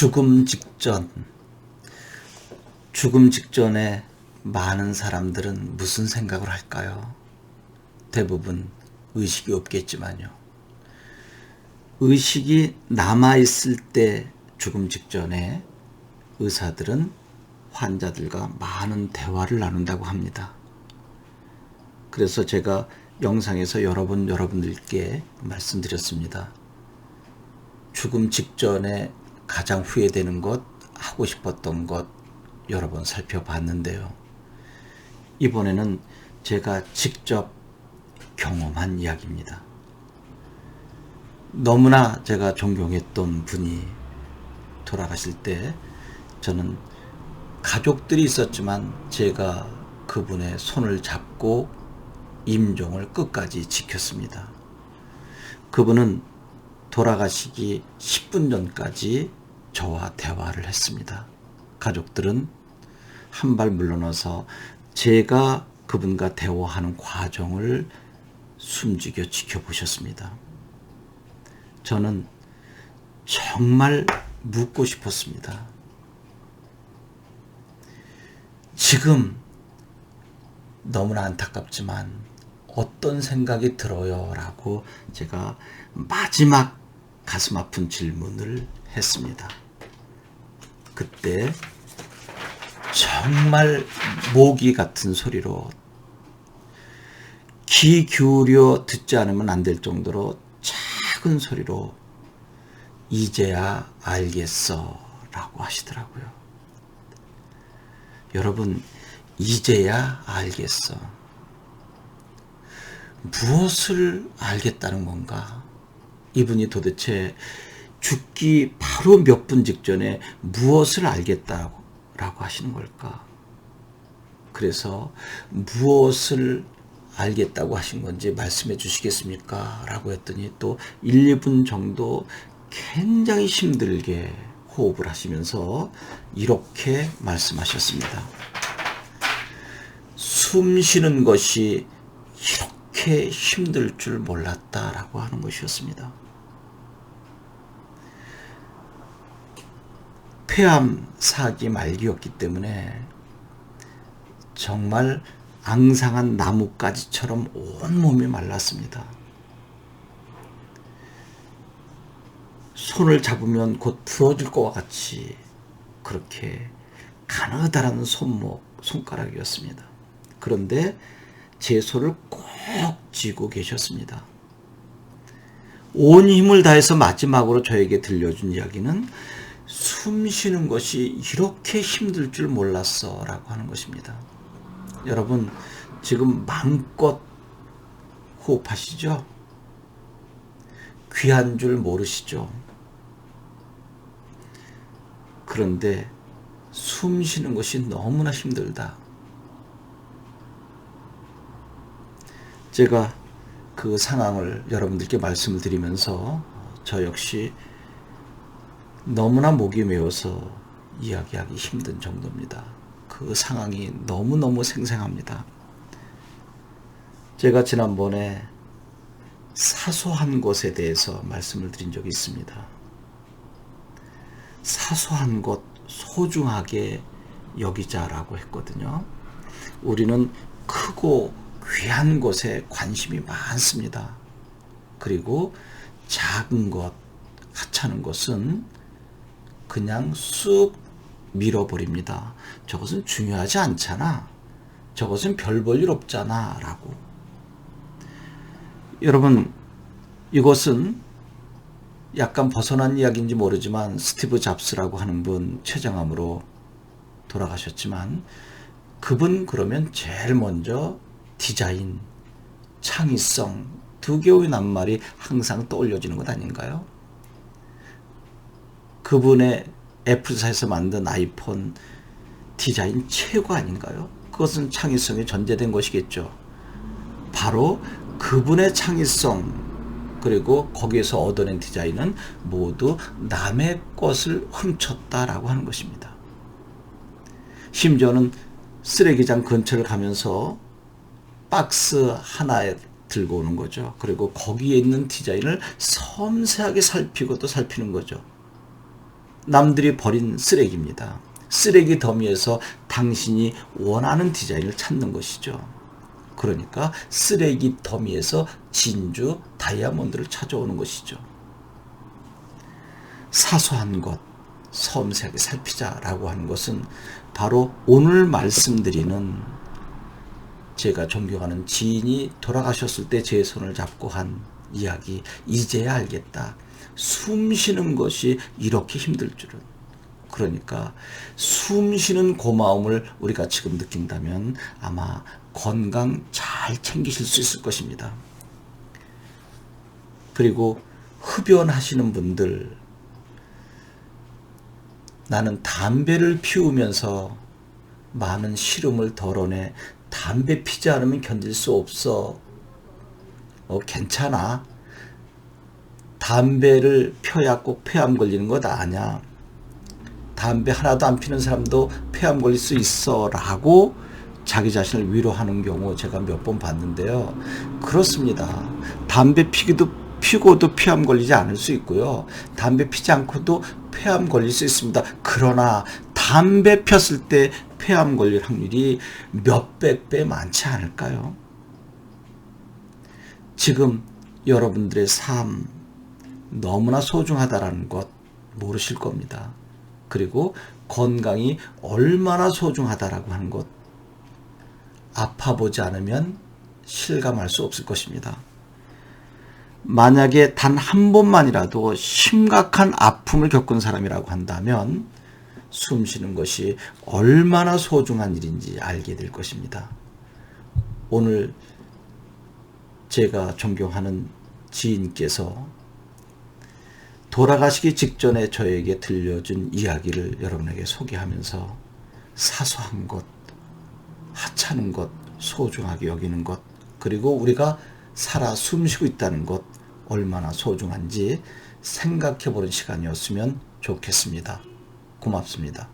죽음 직전, 죽음 직전에 많은 사람들은 무슨 생각을 할까요? 대부분 의식이 없겠지만요. 의식이 남아있을 때 죽음 직전에 의사들은 환자들과 많은 대화를 나눈다고 합니다. 그래서 제가 영상에서 여러 번 여러분들께 말씀드렸습니다. 죽음 직전에 가장 후회되는 것, 하고 싶었던 것 여러 번 살펴봤는데요. 이번에는 제가 직접 경험한 이야기입니다. 너무나 제가 존경했던 분이 돌아가실 때 저는 가족들이 있었지만 제가 그분의 손을 잡고 임종을 끝까지 지켰습니다. 그분은 돌아가시기 10분 전까지 저와 대화를 했습니다. 가족들은 한 발 물러나서 제가 그분과 대화하는 과정을 숨죽여 지켜보셨습니다. 저는 정말 묻고 싶었습니다. 지금 너무나 안타깝지만 어떤 생각이 들어요? 라고 제가 마지막 가슴 아픈 질문을 했습니다. 그때 정말 모기 같은 소리로 귀 기울여 듣지 않으면 안 될 정도로 작은 소리로 이제야 알겠어 라고 하시더라고요. 여러분, 이제야 알겠어. 무엇을 알겠다는 건가? 이분이 도대체 죽기 바로 몇 분 직전에 무엇을 알겠다고 하시는 걸까? 그래서 무엇을 알겠다고 하신 건지 말씀해 주시겠습니까? 라고 했더니 또 1, 2분 정도 굉장히 힘들게 호흡을 하시면서 이렇게 말씀하셨습니다. 숨 쉬는 것이 이렇게 힘들 줄 몰랐다라고 하는 것이었습니다. 폐암 4기 말기였기 때문에 정말 앙상한 나뭇가지처럼 온몸이 말랐습니다. 손을 잡으면 곧 부러질 것과 같이 그렇게 가느다란 손가락이었습니다. 그런데 제 손을 꼭 쥐고 계셨습니다. 온 힘을 다해서 마지막으로 저에게 들려준 이야기는 숨 쉬는 것이 이렇게 힘들 줄 몰랐어 라고 하는 것입니다. 여러분, 지금 마음껏 호흡하시죠? 귀한 줄 모르시죠? 그런데 숨 쉬는 것이 너무나 힘들다. 제가 그 상황을 여러분들께 말씀을 드리면서 저 역시 너무나 목이 메어서 이야기하기 힘든 정도입니다. 그 상황이 너무너무 생생합니다. 제가 지난번에 사소한 것에 대해서 말씀을 드린 적이 있습니다. 사소한 것 소중하게 여기자라고 했거든요. 우리는 크고 귀한 것에 관심이 많습니다. 그리고 작은 것, 하찮은 것은 그냥 쑥 밀어버립니다. 저것은 중요하지 않잖아. 저것은 별 볼 일 없잖아. 라고. 여러분, 이것은 약간 벗어난 이야기인지 모르지만 스티브 잡스라고 하는 분 최장암으로 돌아가셨지만 그분 그러면 제일 먼저 디자인, 창의성 두 개의 낱말이 항상 떠올려지는 것 아닌가요? 그분의 애플사에서 만든 아이폰 디자인 최고 아닌가요? 그것은 창의성이 전제된 것이겠죠. 바로 그분의 창의성 그리고 거기에서 얻어낸 디자인은 모두 남의 것을 훔쳤다라고 하는 것입니다. 심지어는 쓰레기장 근처를 가면서 박스 하나에 들고 오는 거죠. 그리고 거기에 있는 디자인을 섬세하게 살피고 또 살피는 거죠. 남들이 버린 쓰레기입니다. 쓰레기 더미에서 당신이 원하는 디자인을 찾는 것이죠. 그러니까 쓰레기 더미에서 진주, 다이아몬드를 찾아오는 것이죠. 사소한 것, 섬세하게 살피자라고 하는 것은 바로 오늘 말씀드리는 제가 존경하는 지인이 돌아가셨을 때 제 손을 잡고 한 이야기, 이제야 알겠다. 숨 쉬는 것이 이렇게 힘들 줄은. 그러니까 숨 쉬는 고마움을 우리가 지금 느낀다면 아마 건강 잘 챙기실 수 있을 것입니다. 그리고 흡연하시는 분들, 나는 담배를 피우면서 많은 시름을 덜어내 담배 피지 않으면 견딜 수 없어. 괜찮아. 담배를 펴야 꼭 폐암 걸리는 것 아니야. 담배 하나도 안 피는 사람도 폐암 걸릴 수 있어 라고 자기 자신을 위로하는 경우 제가 몇 번 봤는데요. 그렇습니다. 담배 피고도 폐암 걸리지 않을 수 있고요. 담배 피지 않고도 폐암 걸릴 수 있습니다. 그러나 담배 폈을 때 폐암 걸릴 확률이 몇백 배 많지 않을까요? 지금 여러분들의 삶 너무나 소중하다라는 것 모르실 겁니다. 그리고 건강이 얼마나 소중하다라고 하는 것 아파보지 않으면 실감할 수 없을 것입니다. 만약에 단 한 번만이라도 심각한 아픔을 겪은 사람이라고 한다면 숨 쉬는 것이 얼마나 소중한 일인지 알게 될 것입니다. 오늘 제가 존경하는 지인께서 돌아가시기 직전에 저에게 들려준 이야기를 여러분에게 소개하면서 사소한 것, 하찮은 것, 소중하게 여기는 것, 그리고 우리가 살아 숨쉬고 있다는 것 얼마나 소중한지 생각해 보는 시간이었으면 좋겠습니다. 고맙습니다.